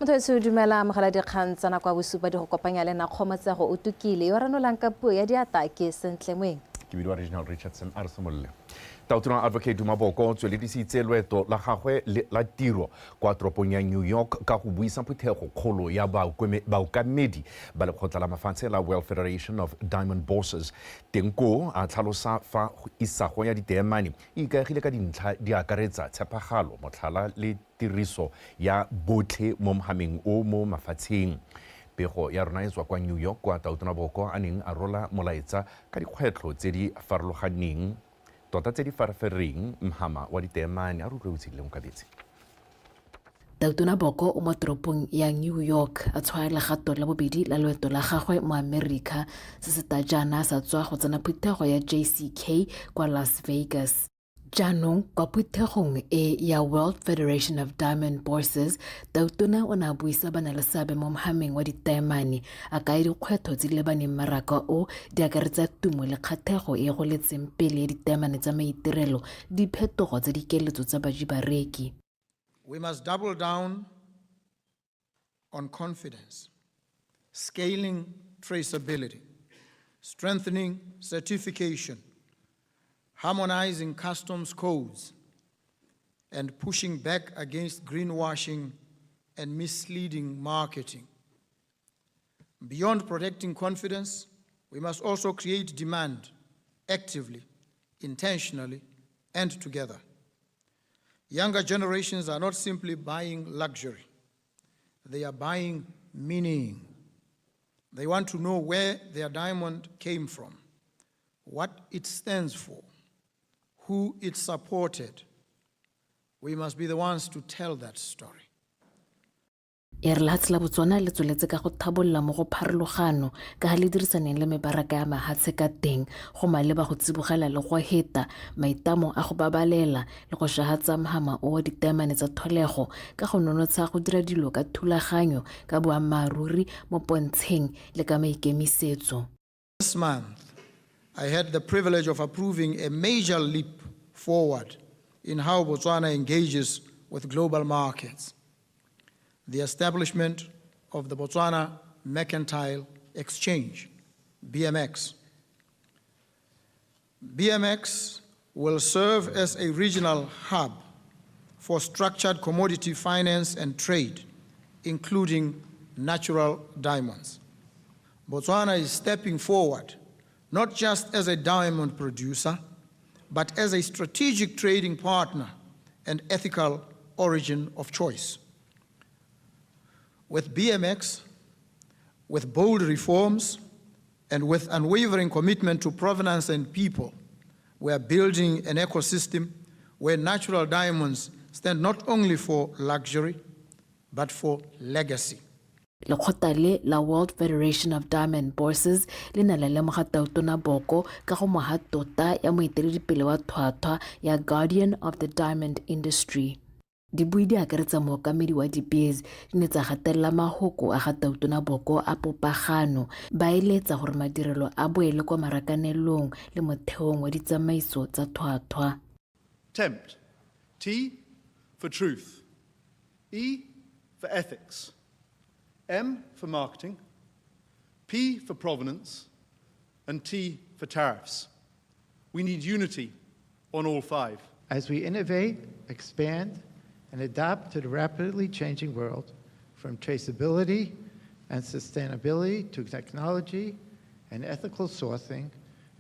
Motho dumela mogala dikgang tsa nako ya bosupa di go kopanya le NAKO matsego o tukile yo ranolang ka puo ya diatake sentle moeng ke bidwa Regional Richardson a re semolle Tautona Advocate Dumaboko o tsweledisitse loeto la gagwe la tiro kwa toropong ya New York ka go buisa phuthego kgolo ya baokamedi ba lekgotla la mafatshe la World Federation of Diamond Bosses tenko a tlhalosa fa isago ya diteemane e ikaegile ka dintlha di akaretsa tshepagalo motlhala le tiriso ya botlhe mo mogameng o mo mafatsheng pego ya rona e tswa kwa New York kwa Tautona Boko a neng a rola molaetsa ka dikgwetlho tse di farologaneng tota tse di farfereng mhama wa diteemane a rutlwe utsile mo kabetse Tautona Boko o mo toropong ya New York a tshwaela gato la bobedi la loeto la gagwe mo America se se tajana sa tswa go tsena phuthego ya JCK kwa Las Vegas. Jaanong kwa phuthegong e ya World Federation of Diamond Bosses, Tautona o na buisa bana le seabe mo mogameng wa ditaemane a ka dikgwetlho tse di lebaneng mmaraka o di akaretsa tumo le kgathego e go letseng pele ya ditaemane tsa maitirelo diphetogo tsa dikeletso tsa bareki. We must double down on confidence, scaling traceability, strengthening certification, harmonizing customs codes, and pushing back against greenwashing and misleading marketing. Beyond protecting confidence, we must also create demand actively, intentionally, and together. Younger generations are not simply buying luxury, they are buying meaning. They want to know where their diamond came from, what it stands for, who it supported. We must be the ones to tell that story. Lefatshe la Botswana le tsweletse ka go thabolla mo go pharologano ka ga le dirisaneng le mebaraka ya mahatshe ka teng go maleba go tsibogela le go heta maitamo a go babalela le go shahatsa mohama o ditaemane tsa tholego ka go nonotsha go dira dilo ka thulaganyo ka boammaruri mo pontsheng le ka maikemisetso. This month, I had the privilege of approving a major leap forward in how Botswana engages with global markets. The establishment of the Botswana Mercantile Exchange, BMX. BMX will serve as a regional hub for structured commodity finance and trade, including natural diamonds. Botswana is stepping forward, not just as a diamond producer, but as a strategic trading partner and ethical origin of choice. With BMX, with bold reforms, and with unwavering commitment to provenance and people, we are building an ecosystem where natural diamonds stand not only for luxury, but for legacy. Lekgotla la World Federation of Diamond Bosses le na le lemoga Tautona Boko ka go moga tota ya moeteledipele wa tlhwatlhwa ya Guardian of the Diamond Industry. Dibui di akaretsa mookamedi wa di-bears di ne tsa gatelela mahoko a ga Tautona Boko a popagano ba eletsa gore madirelo a boele kwa marakanelong le motheong wa ditsamaiso tsa tlhwatlhwa. TEME, T for truth, E for ethics, M for marketing, P for provenance, and T for tariffs. We need unity on all five. As we innovate, expand, and adapt to the rapidly changing world, from traceability and sustainability to technology and ethical sourcing,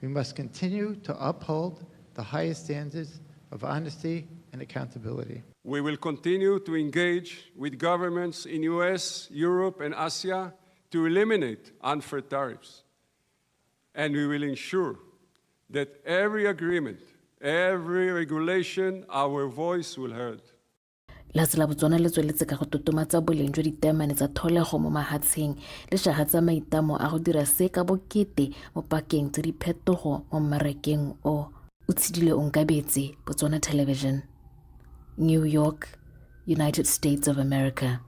we must continue to uphold the highest standards of honesty and accountability. We will continue to engage with governments in US, Europe, and Asia to eliminate unfair tariffs. And we will ensure that every agreement, every regulation, our voice will heard. Lefatshe la Botswana le tsweletse ka go totomatsa boleng jwa ditaemane tsa tholego mo mahatsheng le shahatsa maitamo a go dira se ka bokete mo pakeng tse diphetogo mo mmarakeng o. Utshidile Onkabetse, Botswana Television, New York, United States of America.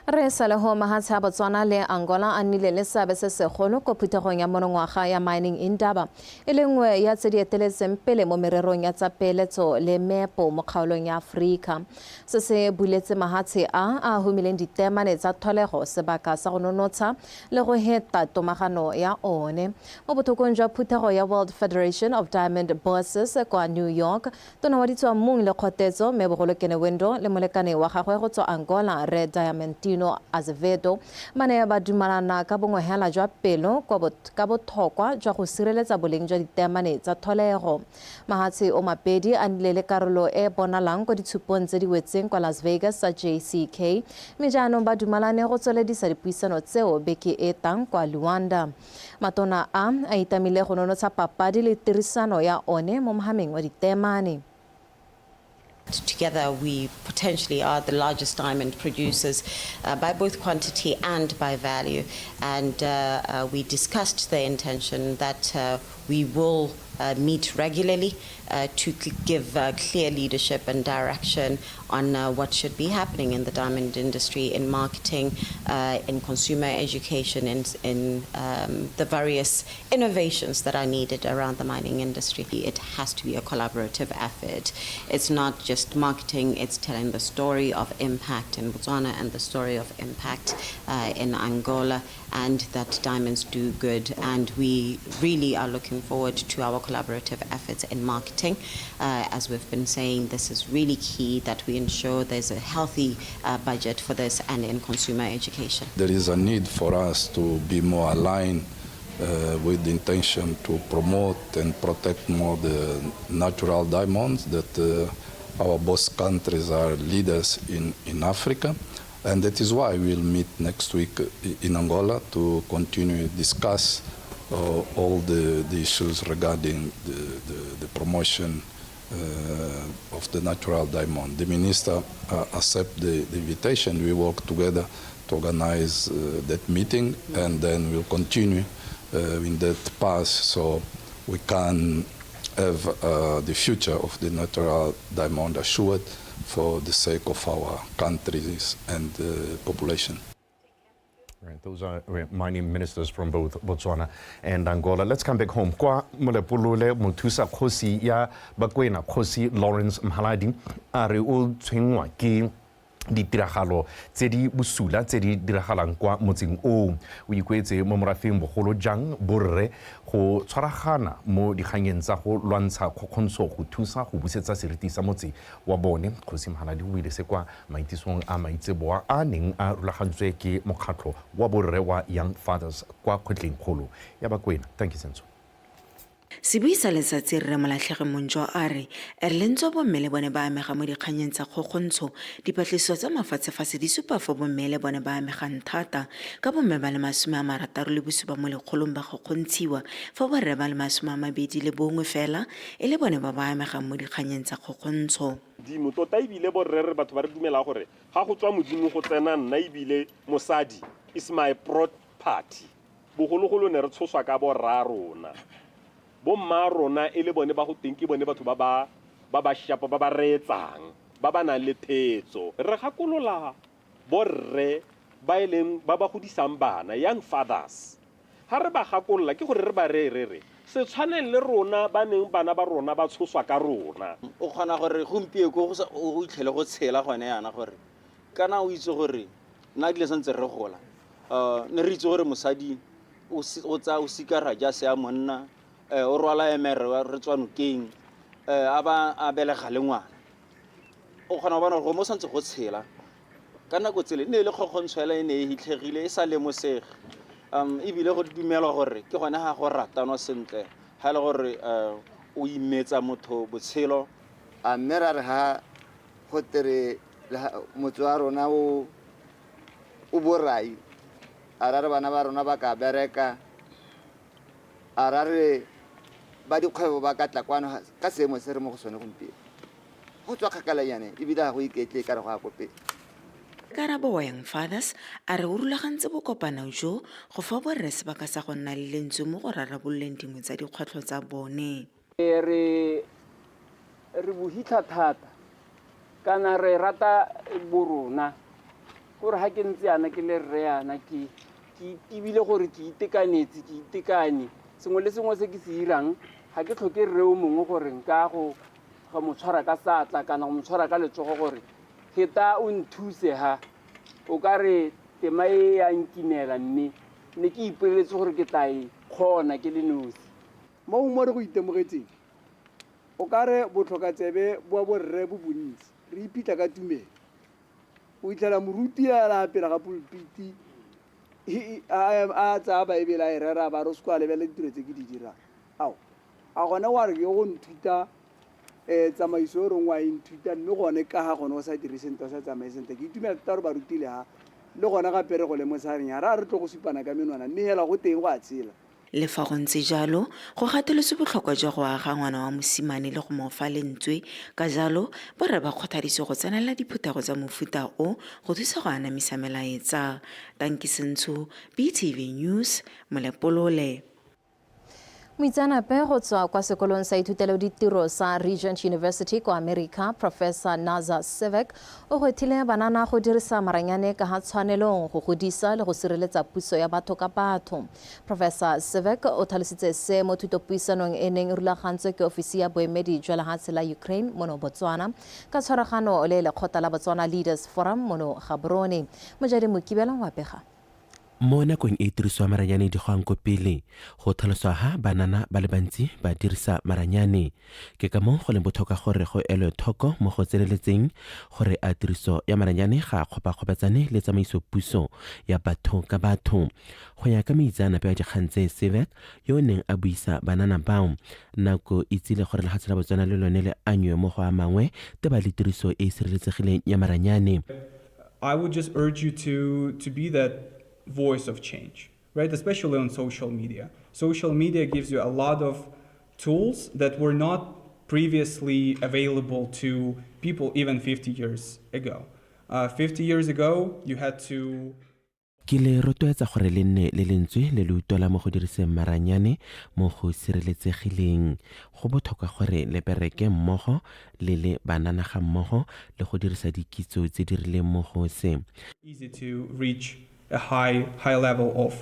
Re sa le ho mahatshe a Botswana le Angola a nnile le seabe se segolo ko phuthegong ya monongwaga ya mining indaba e le nngwe ya tse di eteletseng pele mo mererong ya tsa peeletso le meepo mo kgaolong ya Aforika. Se se buletse mahatshe a humileng ditemane tsa tholego sebaka sa go nonotsha le go heta tomagano ya one. Mo bothokong jwa phuthego ya World Federation of Diamond Bosses kwa New York, tona wa ditswammung le kgotetso me bogolo kene wendo le molekane wa gagwe go tswa Angola re Diamantino Azevedo mane ba dumalana ka bongwe hela jwa pelo ka botlhokwa jwa go sireletsa boleng jwa ditemane tsa tholego. Mahatshe o mapedi a nnile le karolo e bonalang kwa ditshupong tse di wetseng kwa Las Vegas sa JCK mme jaanong ba dumalane go tsweledisa dipuisano tseo beke e tang kwa Luanda. Matona a itamile go nonotsha papadi le tirisano ya one mo mohameng wa ditemane. Together, we potentially are the largest diamond producers by both quantity and by value. And we discussed the intention that we will meet regularly to give clear leadership and direction on what should be happening in the diamond industry, in marketing, in consumer education, in the various innovations that are needed around the mining industry. It has to be a collaborative effort. It's not just marketing, it's telling the story of impact in Botswana and the story of impact in Angola, and that diamonds do good. And we really are looking forward to our collaborative efforts in marketing. As we've been saying, this is really key that we ensure there's a healthy budget for this, and in consumer education. There is a need for us to be more aligned with the intention to promote and protect more the natural diamonds that our both countries are leaders in Africa. And that is why we'll meet next week in Angola to continue to discuss all the issues regarding the promotion of the natural diamond. The minister accepted the invitation. We work together to organize that meeting, and then we'll continue in that path so we can have the future of the natural diamond assured for the sake of our countries and population. Right, those are mining ministers from both Botswana and Angola. Let's come back home. Kwa molepolole mothusa kgosi ya Bakwena kgosi Lawrence Mhaladi a re o tshwengwa ke ditiragalo tse di busula tse di diragalang kwa motseng o ikwetse mo morafeng bogolo jang borre go tshwaragana mo dikganyeng tsa go lwantsha kgokgontsho go thusa go busetsa seriti sa motse wa bone. Kgosi Mhaladi o ile se kwa maitisong a maitseboa a neng a rulagantswe ke mokgatlho wa borre wa Young Fathers kwa kgotleng kgolo ya Bakwena. Thank you, Senso. Sibuisa letsatsi re Molatlhege Monjo a re lentswe bomme bone ba amega mo dikganyeng tsa kgokgontsho dipatlisiso tsa mafatshefatshe di supa fo bomme le bone ba amegang thata ka bomme ba le 67 mo lekgolong ba kgokgontshiwa fa borre ba le 21 fela e le bone ba ba amegang mo dikganyeng tsa kgokgontsho. Dimo tota ibile borre batho ba re dumela gore ga go tswa modimo go tsena nna ibile mosadi is my property. Bogologolo ne re tshoswa ka borra rona. Bomma rona e le bone ba go tenki bone batho ba ba shapa ba ba reetsang ba ba nang le thetso. Re gakolola borre ba eleng ba ba godisang bana Young Fathers. Ha re ba gakolola ke gore re ba re se tshwaneng le rona ba neng bana ba rona ba tshoswa ka rona. O kgona gore gompieko o itlhele go tshela gone yana gore kana o itse gore nna dile santse re gola ne re itse gore mosadi o tsa o sikara ja se a monna o rwala emere re tswa nokeng a ba a belega le ngwana. O kgona bona go mo santse go tshela kana go tsele ne le kgokgontshwela e ne e hitlhegile e sa le mosege e bile go dumela gore ke gone ga go ratano sentle ha le gore o imetsa motho botshelo a mera re ha go tere motho wa rona o borai a ra re bana ba rona ba ka bereka a ra re ba dikgwebo ba ka tla kwano ka seemo se re mo go sone gompieno go tswa kgakala yane e bile ga go iketle ka re go a kopela. Karabo wa Young Fathers a re o rulagantse bokopana jo go fa borre sebaka sa go nna le lentswe mo go rarabololeng dingwe tsa dikgwetlho tsa bone. Re bohitla thata kana re rata borona gore ha ke ntse yana ke le rre yana ke ibile gore ke itekanetse ke itekane sengwe le sengwe se ke se irang ha ke tlhoke rre o mongwe gore nka go mo tshwara ka satla kana go mo tshwara ka letsogo gore heta o nthuse ha o ka re tema e ya nkinela mme ne ke ipoleletse gore ke tla e kgona ke le nosi mo re go itemogetseng o ka re botlhokatsebe bo borre bo bontsi re ipitla ka tumelo o itlhela moruti ya la pela ga pulpiti a tsa ba ebela e rera ba ro skwa lebele ditiro tse ke di dira ao a gona wa re go nthuta tsamaiso re ngwa inthuta mme gone ka ga gone o sa diriseng to sa tsamaiseng ke itumela tsa re ba rutile ha le gona ga pere go le mosareng ya re tlo go supana ka menwana mme hela go teng go a tshela le fa go ntse jalo go gateletse botlhokwa jwa go aga ngwana wa mosimane le go mo fa lentswe ka jalo borre ba kgothadise go tsenela diphuthego tsa mofuta o go thusa go anamisa melaetsa. Tankisentsho, BTV News, Molepolole. Moitseanape go tswa kwa sekolong sa ithutelo ditiro sa Regent University kwa America, Professor Naza Sevek o gwethile banana go dirisa maranyane ka ga tshwanelong go godisa le go sireletsa puso ya batho ka batho. Professor Sevek o tlhalositse se mo thutopuisanong e neng e rulagantswe ke ofisi ya boemedi jwa lefatshe la Ukraine mono Botswana ka tshwaragano le lekgotla la Botswana Leaders Forum mono Gaborone. Mojadi Mokibela wa pega mo nakong e tiriswa maranyane di goang ko pele go tlhaloswa ha banana ba le bantsi ba dirisa maranyane ke ka mo go le botlhokwa gore go elwe thoko mo go tseneletseng gore a tiriso ya maranyane ga kgopakgopatsane le tsamaiso puso ya batho ka batho go ya ka meitseanape ya dikgang tse Sevek yo neng a buisa banana bao nako itsile gore lefatshe la Botswana le lone le anywe mo go a mangwe te ba le tiriso e e sireletsegileng ya maranyane. I would just urge you to be that voice of change, right? Especially on social media. Social media gives you a lot of tools that were not previously available to people even 50 years ago. 50 years ago, you had to... Ke le rotloetsa gore le nne le lentswe le le utola mo go diriseng maranyane mo go sireletsegileng go botlhokwa gore le bereke mmogo le banana ga mmogo le go dirisa dikitso tse di rileng mo go se. Easy to reach a high level of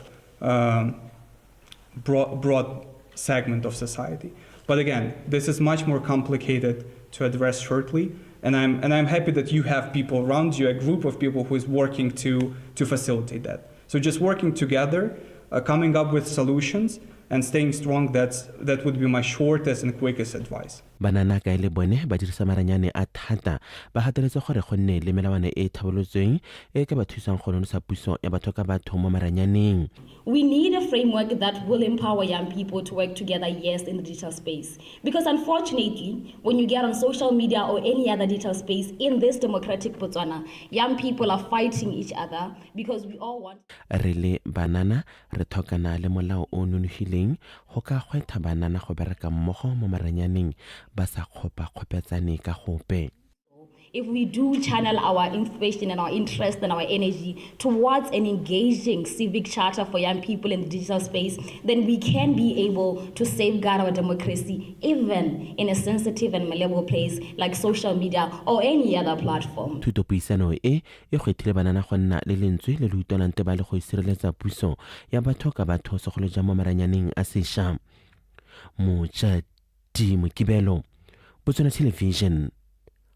broad segment of society. But again, this is much more complicated to address shortly. And I'm happy that you have people around you, a group of people who is working to facilitate that. So just working together, coming up with solutions and staying strong, that would be my shortest and quickest advice. Banana ka ile bone ba dirisa maranyane a thata ba gateletse gore go nne le melawana e tlhabolotsweng e ka ba thusang go nonosa puso ya batho ka batho mo maranyaneng. We need a framework that will empower young people to work together, yes, in the digital space. Because unfortunately, when you get on social media or any other digital space in this democratic Botswana, young people are fighting each other because we all want... Re le banana re thokana le molao o nonofileng go ka gwetha banana go bereka mmogo mo maranyaneng ba sa kgopakgopatsane ka gope. If we do channel our information and our interest and our energy towards an engaging civic charter for young people in the digital space, then we can be able to safeguard our democracy even in a sensitive and malleable place like social media or any other platform. Thutopuisano e gwethile banana go nna le lentswe le le utolang te ba le go sireletsa puso ya batho ka batho segolo jang mo maranyaneng a sešwa. Mojadi Mokibelo, Botswana Television,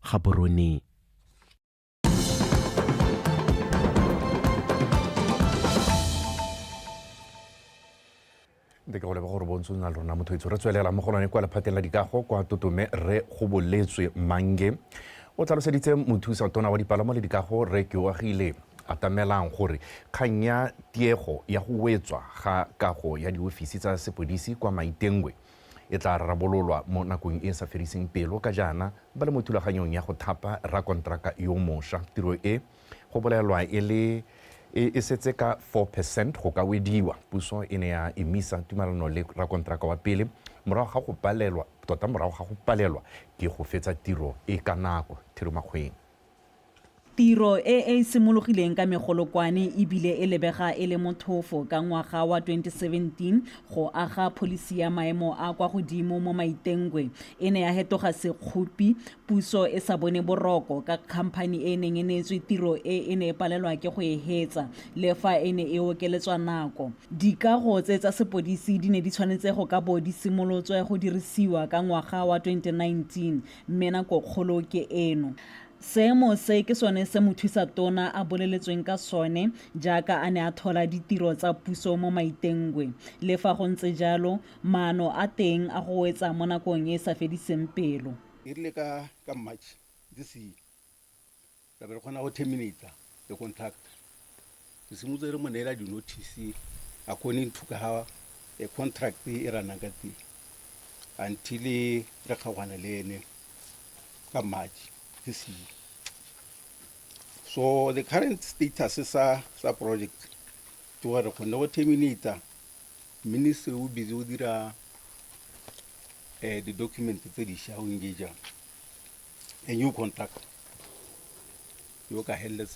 Gaborone. De go le go re bontso nna rona motho itse re tswelela mo go lone kwa lephateng la dikago kwa Totome re go boletswe Mange o tlhaloseditse mothusa tona wa dipalamo le dikago re ke oagile atamelang gore kganya tiego ya go wetswa ga kago ya diofisi tsa sepodisi kwa Maitengwe e tla rarabololwa mo nakong e sa fediseng pelo ka jana ba le mo thulaganyong ya go thapa rakontraka yo mošwa. Tiro e go bolelwa e setse ka 4% go ka wediwa. Puso e ne ya emisa tumelano le rakontraka wa pele morago ga go palelwa ke go fetsa tiro e ka nako. Thero Makgweng. Tiro e simologileng ka megolokwane e bile e lebega e le mothofo ka ngwaga wa 2017 go aga pholisi ya maemo a kwa godimo mo maitengwe e ne ya hetoga sekgopi puso e sa bone boroko ka khamphani e neng e neetswe tiro e ne e palelwa ke go e hetsa le fa e ne e okeletswa nako. Dikago tse tsa sepodisi di ne di tshwanetse go ka bo di simolotswe go dirisiwa ka ngwaga wa 2019 mme nako kgolo ke eno. Seemo se ke sone se mothusa tona a boleletsweng ka sone jaaka a ne a thola ditiro tsa puso mo maitengwe. Le fa go ntse jalo, maano a teng a go wetsa mo nakong e sa fediseng pelo. E rile ka March this year. Ra be re kgona go terminate the contract. Re simotse re mo neela di notice according to how a contract e rana ka teng until re kgagwana le ene ka March this year. So the current status is a project to where we terminate. Ministry will be busy the document that they shall engage a new contract. You can handle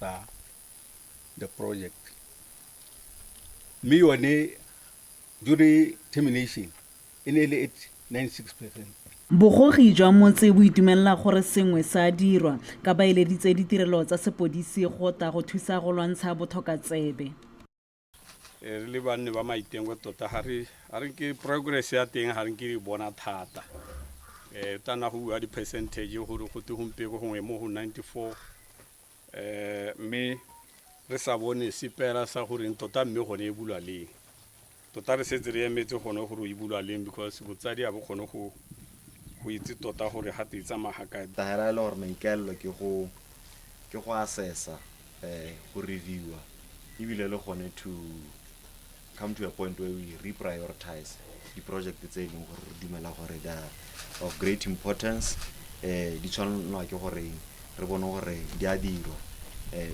the project. Me one during termination in 96%. Bogogi jwa motse bo itumelela gore sengwe sa dirwa ka ba eleditse ditirelo tsa sepodisi go ta go thusa go lwantsha bothokatsebe. Re le banne ba maitengwe tota ha re ke progress ya teng ha re ke di bona thata. Tana go bua di percentage gore go te humpe go ngwe mo go 94 me re sa bone sepera sa gore tota mme go ne e bulwa le tota re setse re emetse gone gore e bulwa le because botsadi a bo gone go itse tota gore ha te tsa mahaka ta hela le gore maikelo ke go assessa go reviewa e bile le gone to come to a point where we reprioritize the project tse dingwe gore re dumela gore they are of great importance di tshwanelwa ke gore re bone gore di a dirwa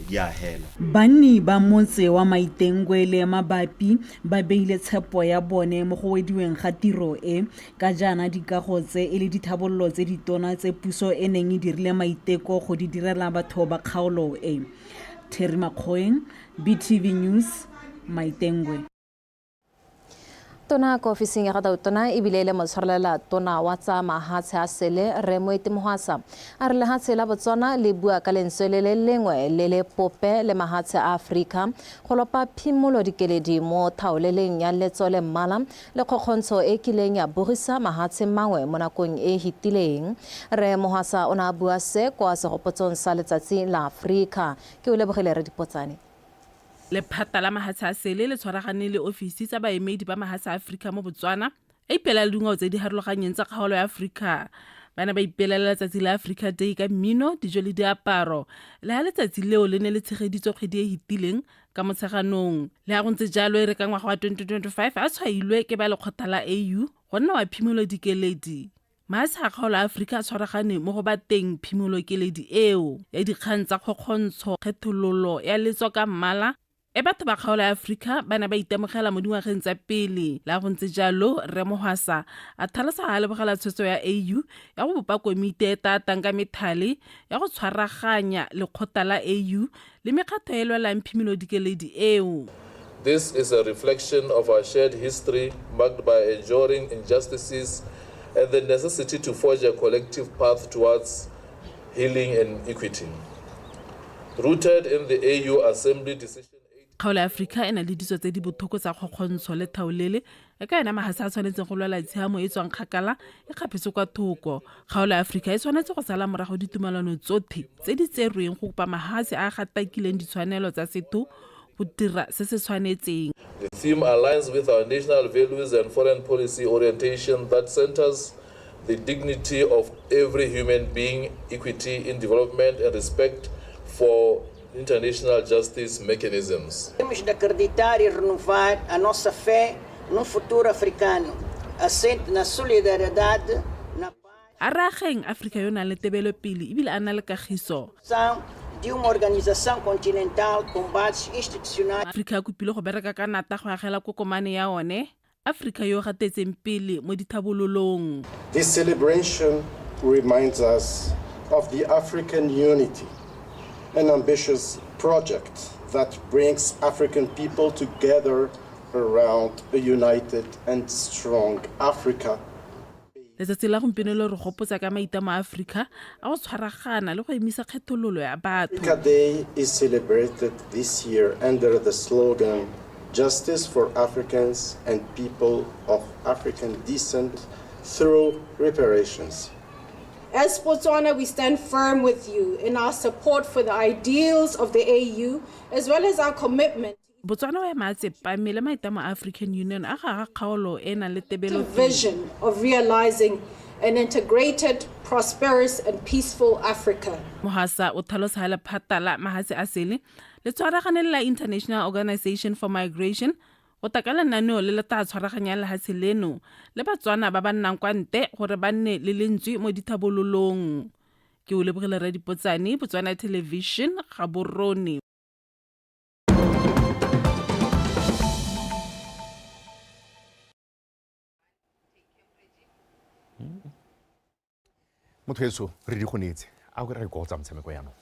di a hela. Banni ba motse wa maitengwe le mabapi ba beile tshepo ya bone mo go wediweng ga tiro e ka jana dikago tse e le dithabololo tse ditona tse puso e neng e dirile maiteko go di direla batho ba kgaolo e. Terry Makgoeng, BTV News, Maitengwe. Tona ko ofising ya ga tona e bile le motshwarelela tona wa tsa mahatshe a sele re mo itemohasa a re lehatshe la Botswana le bua ka lentswe le lengwe le le pope le mahatshe a Afrika go lopa phimolo dikeledi mo thaoleleng ya letso le mmala le kgokgontsho e kileng ya bogisa mahatshe mangwe mo nakong e hitileng. Re mohasa ona bua se kwa segopotsong sa letsatsi la Afrika ke o lebogele re dipotsane. Lephata la mahatshe a sele le tshwaragane le ofisi tsa baemedi ba mahatshe a Afrika mo Botswana e ipela le dingwao tse di harologanyeng tsa kgaolo ya Afrika. Bana ba ipelela letsatsi la Africa Day ka mmino, dijo le diaparo le ha letsatsi leo le ne le tshegeditswe kgwedi e hitileng ka motsheganong. Le ha go ntse jalo e re ka ngwaga wa 2025 a tshwailwe ke ba lekgotla la AU go nna wa phimolo dikeledi. Mahatshe a kgaolo ya Afrika a tshwaragane mo go bateng phimolo keledi eo ya dikgang tsa kgokgontsho kgethololo ya letso ka mmala e batho ba kgaolo ya Afrika bana ba itemogela mo dingwageng tsa pele. La go ntse jalo re mohasa a thalasa ga lebogela tshwetso ya AU ya go bopa komite e tatang ka methale ya go tshwaraganya lekgotla la AU le mekgatlho e lwelang phimolo dikeledi eo. This is a reflection of our shared history marked by enduring injustices and the necessity to forge a collective path towards healing and equity. Rooted in the AU Assembly decision. Kgaolo ya Afrika e na le ditso tse di bothoko tsa kgokgontsho le thaolele e ka yona mahatshe a tshwanetseng go lwela tshiamo e tswang kgakala e kgapetse kwa thoko. Kgaolo ya Afrika e tshwanetse go sala morago ditumelano tsotlhe tse di tserweng go kopa mahatshe a gatakileng ditshwanelo tsa setho go dira se se tshwanetseng. The theme aligns with our national values and foreign policy orientation that centers the dignity of every human being, equity in development and respect for international justice mechanisms. Temos de acreditar e renovar a nossa fé num futuro africano, assente na solidariedade, na Arageng Afrika yo na le tebelo pele ebile ana le kagiso. De uma organização continental com bases institucionais. Afrika a kopile go bereka ka nata go agela kokomane ya one. Afrika yo gatetseng pele mo dithabololong. This celebration reminds us of the African unity an ambitious project that brings African people together around a united and strong Africa. Letsatsi la gompieno le re gopotsa ka maitamo a Africa a go tshwaragana le go emisa kgethololo ya batho. Africa Day is celebrated this year under the slogan Justice for Africans and People of African Descent through reparations. As Botswana, we stand firm with you in our support for the ideals of the AU, as well as our commitment Botswana wa matsepame le maitamo a African Union a ga kgaolo e nang le tebelo vision of realizing an integrated, prosperous, and peaceful Africa. Mohasa o tlhalosa lephata la mahatsi a sele le tshwaragane la International Organization for Migration go takala naneo le tla tshwaraganya lehatsi leno le Batswana ba ba nnang kwa nte gore ba nne le lentswe mo dithabololong. Ke o lebogile ra dipotsane Botswana Television ga borone. Motho eso re di gonetse a go re go tsa motshameko ya no.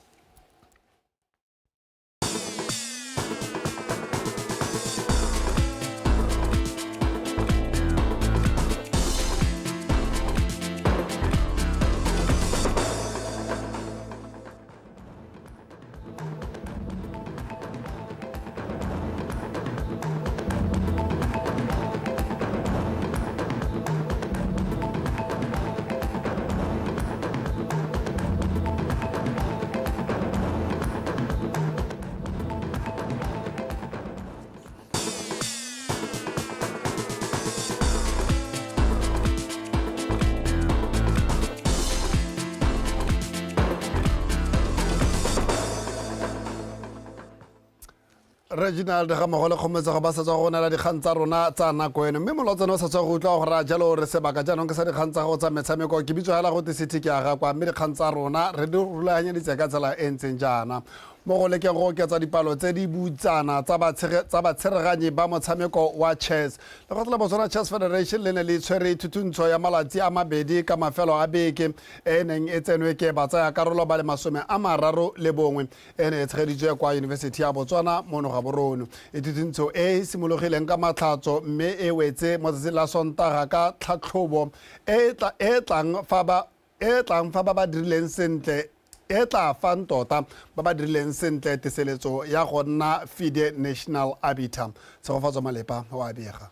Reginald ga mogole kgometsa go ba sa tswa go nela dikgang tsa rona tsa nako eno mme molotsana o sa tswa go utlwa gore a jalo re sebaka jaanong ke sa dikgang tsa go tsa metshameko ke bitso hela go City ke aga kwa mme dikgang tsa rona re di rulaganyeditse ka tsela e ntseng jaana mo go lekeng go oketsa dipalo tse di butsana tsa batshereganyi ba motshameko wa chess le go tla Botswana Chess Federation le ne le tshwere thutuntsho ya malatsi a mabedi ka mafelo a beke e neng e tsenwe ke batsaya karolo ba le 31 e ne e tshegeditswe kwa University ya Botswana mono ga borono e thutuntsho e simologileng ka matlhatso mme e wetse mo tsatsing la Sontaga ka tlhatlhobo e tlang fa ba dirileng sentle e tla fang tota ba ba dirileng sentle teseletso ya go nna FIDE National Arbiter Tshegofatso Malepa wa abega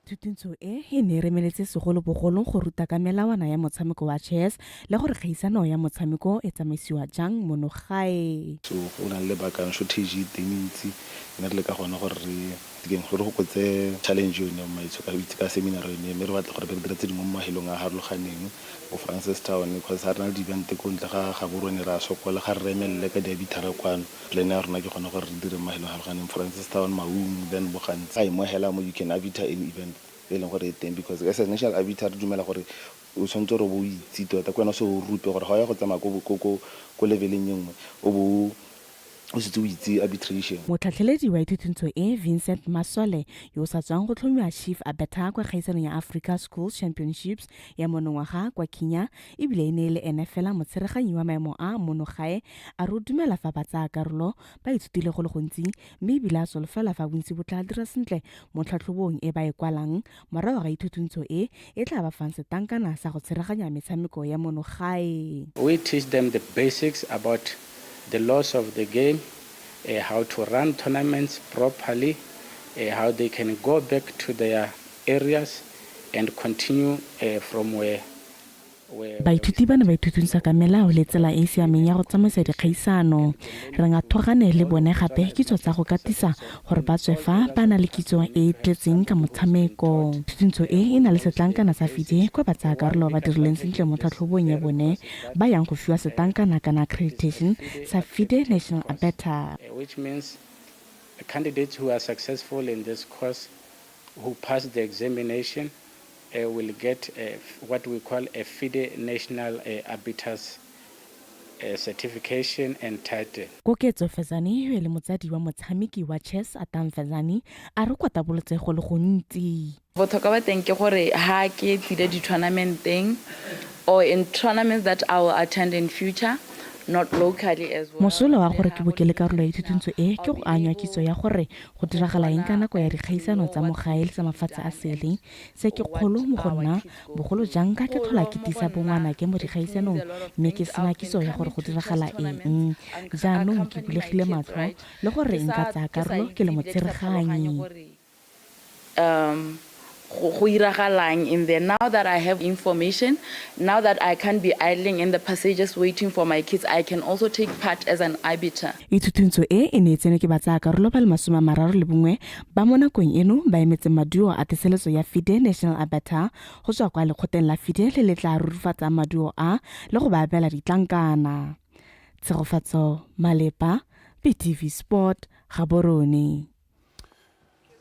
Thutuntsho e ne remeletse segolobogolo go ruta ka melawana ya motshameko wa chess le gore kgaisano ya motshameko e tsamaisiwa jang mono gae. So o na le baka strategy tementsi ne re le ka gona gore re digeng gore go kotse challenge yone mo itse ka itse ka seminar yone mme re batla gore re dire tse dingwe mo mahelong a harologaneng go Francistown because ha rena di event ko ntle ga borone ra sokola ga re emelle ka diabitara kwano plan ya rona ke gona gore re dire mahelong a harologaneng Francistown Maung then bogantsi ai mo hela mo you can arbiter any event e leng gore teng because as a national arbiter re dumela gore o tshwanetse re bo itse tota kwena se o rupe gore ga ya go tsamaya ko leveleng nngwe o bo o se itse arbitration. Motlhatlheledi wa thutuntsho e Vincent Masole yo sa tswang go tlhomiwa chief arbiter kwa kgaisano ya Africa Schools Championships ya monongwaga kwa Kenya ebile ne le NFL motsereganyi wa maemo a monogae a re dumela fa ba tsaya karolo ba ithutile go le gontsi mme ebile a solofela fa bontsi bo tla dira sentle mo tlhatlhobong e ba e kwalang morago ga thutuntsho e tla ba fang setankana sa go tsereganya metshameko ya monogae. We teach them the basics about the laws of the game, how to run tournaments properly, how they can go back to their areas and continue from where baithuti ba ne ba ithutisa ka melao le tsela e siameng ya go tsamaisa dikgaisano re nga thogane le bone gape kitso tsa go katisa gore ba tswefa ba na le kitso e tletseng ka motshameko thutuntsho e na le setlankana sa FIDE kwa ba tsaya karolo ba dirileng sentle mo tlhatlhobong ya bone ba yang go fiwa setlankana kana accreditation sa FIDE National Arbiter, which means the candidates who are successful in this course who pass the examination will get what we call a FIDE National Arbiters certification and title. Koketso Fezani yo le motsadi wa motshameki wa chess Adam Fezani a re kwa tabolotse go le gontsi. Botlhokwa ba teng ke gore ha ke tsile di tournamenteng or in tournaments that I will attend in future not locally as well. mosola wa gore ke bokele karolo ya ithutintso e ke go anywa kitso ya gore go diragala eng ka nako ya dikgaisano tsa mogae le tsa mafatshe a sele se ke kgolo mo go nna bogolo jang ka ke tlhola ke tisa bongwana ke mo dikgaisanong mme ke sena kitso ya gore go diragala eng jaanong ke bulegile matlho le gore nka tsaya karolo ke le motsereganyi go iragalang in there. Now that I have information, now that I can't be idling in the passages waiting for my kids, I can also take part as an arbiter. Ithutintso e ne tsene ke batsa karolo ba le 31 ba mo nakong eno ba emetse maduo a teseletso ya FIDE National Arbiter go tswa kwa lekgotleng la FIDE le tla rurufatsa maduo a le go ba abela ditlankana. Tsegofatso Malepa, BTV Sport, Gaborone.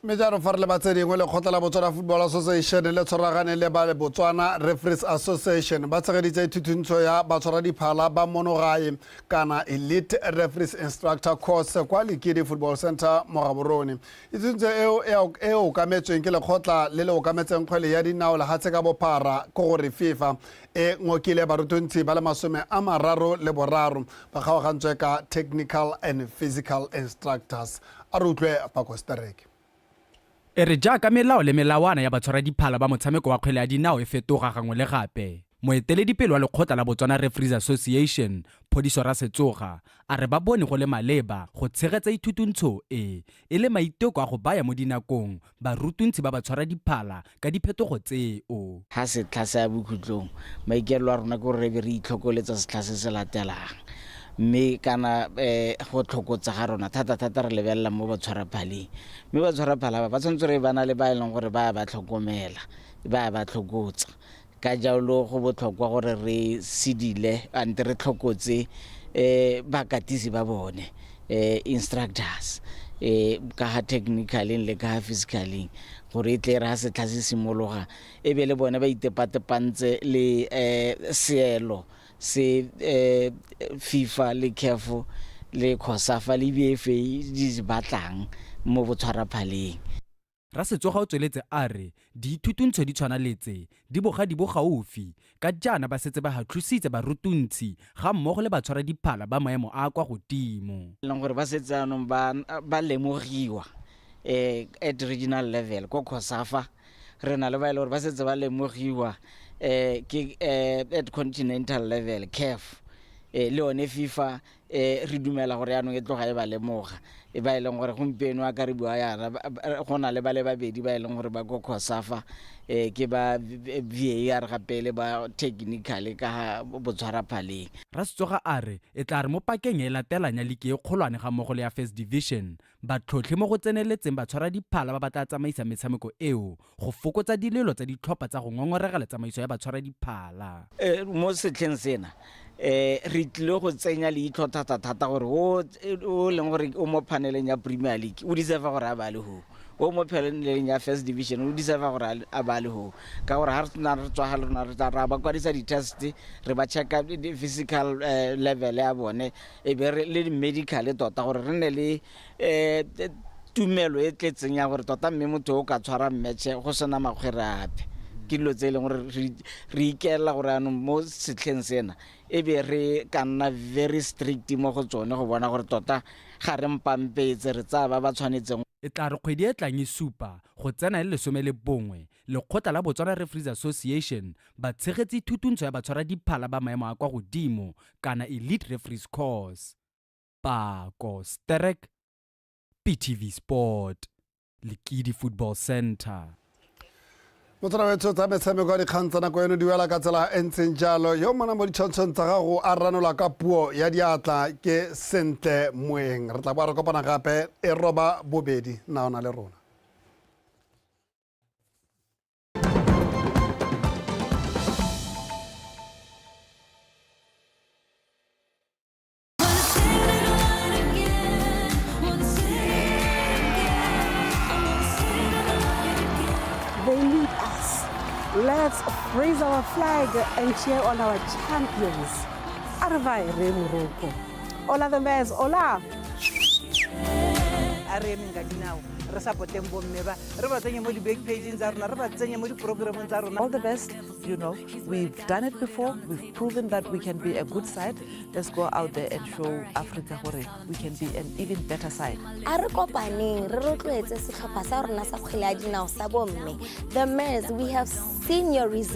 Mejaro farle ba tsedingwe le khotla la Botswana Football Association le tshwaragane le ba le Botswana Referees Association ba tsageditse ithutintso ya batshwara diphala ba monogae kana Elite Referees Instructor course kwa Lekidi Football Center mo Gaborone. Ithutintso eo ka metsweng ke le khotla le le o ka metseng kgwele ya dinao le hatse ka bophara go gore FIFA e ngokile barutunti ba le 33 ba kgaogantswe ka technical and physical instructors a rutlwe Pakosterek. E re jaaka melao le melawana ya batshwara diphala ba motshameko wa kgwele ya dinao e fetoga gangwe le gape moeteledipele wa lekgotla la Botswana Referees Association Phodiso ra Setsoga a re ba bone go le maleba go tshegetsa ithutintso e le maiteko a go baya mo dinakong barutuntsi ba batshwara diphala ka diphetogo tseo ha se tlase ya bokhutlong maikelo a rona go re re itlhokoletsa setlhase se latelang mme kana go tlhokotsa ga rona thata re lebella mo batshwara phaleng mme batshwara phala ba tshwanetse re bana le ba eleng gore ba tlhokomela ba tlhokotsa ka jalo go botlhokwa gore re sidile ante re tlhokotse ba katisi ba bone instructors ka ha technically le ka physically gore itle ra se tlase simologa e be le bone ba itepatepantse le seelo se FIFA le CAF le COSAFA le BFA di batlang mo botshwara phaleng ra Setsoga o tsweletse a re dithutuntsho di tshwanaletse di boga di bogaufi ka jana ba setse ba hatlhusitse barutuntsi ga mmogo le batshwara diphala ba maemo a kwa godimo le gore ba setse anong ba lemogiwa at regional level ko COSAFA re na le ba ile gore ba setse ba lemogiwa ke at continental level CAF le one FIFA re dumela gore yanong e tloga e ba lemoga e ba ileng gore gompieno a ka re bua yana gona le ba le babedi ba ileng gore ba go COSAFA ke ba VAR gapele ba technically ka botshwara phaleng ra Setsoga a re e tla re mo pakeng e latelanya leke e kgolwane ga mmogo le ya First Division ba tlhotlhe mo go tseneletseng batshwara diphala ba batla tsamaisa metshameko eo go fokotsa dilelo tsa ditlhopha tsa go ngongorega le tsamaiso ya batshwara diphala mo setlheng sena re tlile go tsenya leitlho thata gore o leng gore o mo paneleng ya Premier League o deserve gore a ba le ho o mo paneleng ya First Division o deserve gore a ba le ho ka gore ha re tsena re tswa halona re tla ba kwadisa di-test re ba checka physical level ya bone e be re le medical tota gore re ne le tumelo e tletseng ya gore tota mme motho o ka tshwara match go sena makgwere ape ke dilo tse e leng gore re ikela gore ano mo setlheng sena e be re ka nna very strict mo go tsone go bona gore tota ga re mpampetse re tsaya ba tshwanetseng e tla re kgwedi e tlang e supa go tsena le 11 lekgotla la Botswana Referees Association ba tshegetsa ithutintso ya batshwara diphala ba maemo a kwa godimo kana Elite Referees course Pakosterek BTV Sport Lekidi Football Center Motsana wetso tsa metshameko ya dikgang tsa nako eno di wela ka tsela e ntseng jalo yo mona mo ditshwantshong tsa gago a ranola ka puo ya diatla ke Sentle Moeng re tla ba re kopana gape e roba bobedi na ona le rona Let's raise our flag and cheer on our champions. Arvai Re Morocco. Ola the Mez, Ola. a re emeng ka dinao re support-eng bomme ba re ba tsenye mo di-back pageng tsa rona re ba tsenye mo di-programmeng tsa rona. All the best. You know, we've done it before. We've proven that we can be a good side. Let's go out there and show Africa hore we can be an even better side. A re kopaneng re rotloetse setlhopha sa rona sa kgwele ya dinao sa bomme. The Mers, we have seen your resilience.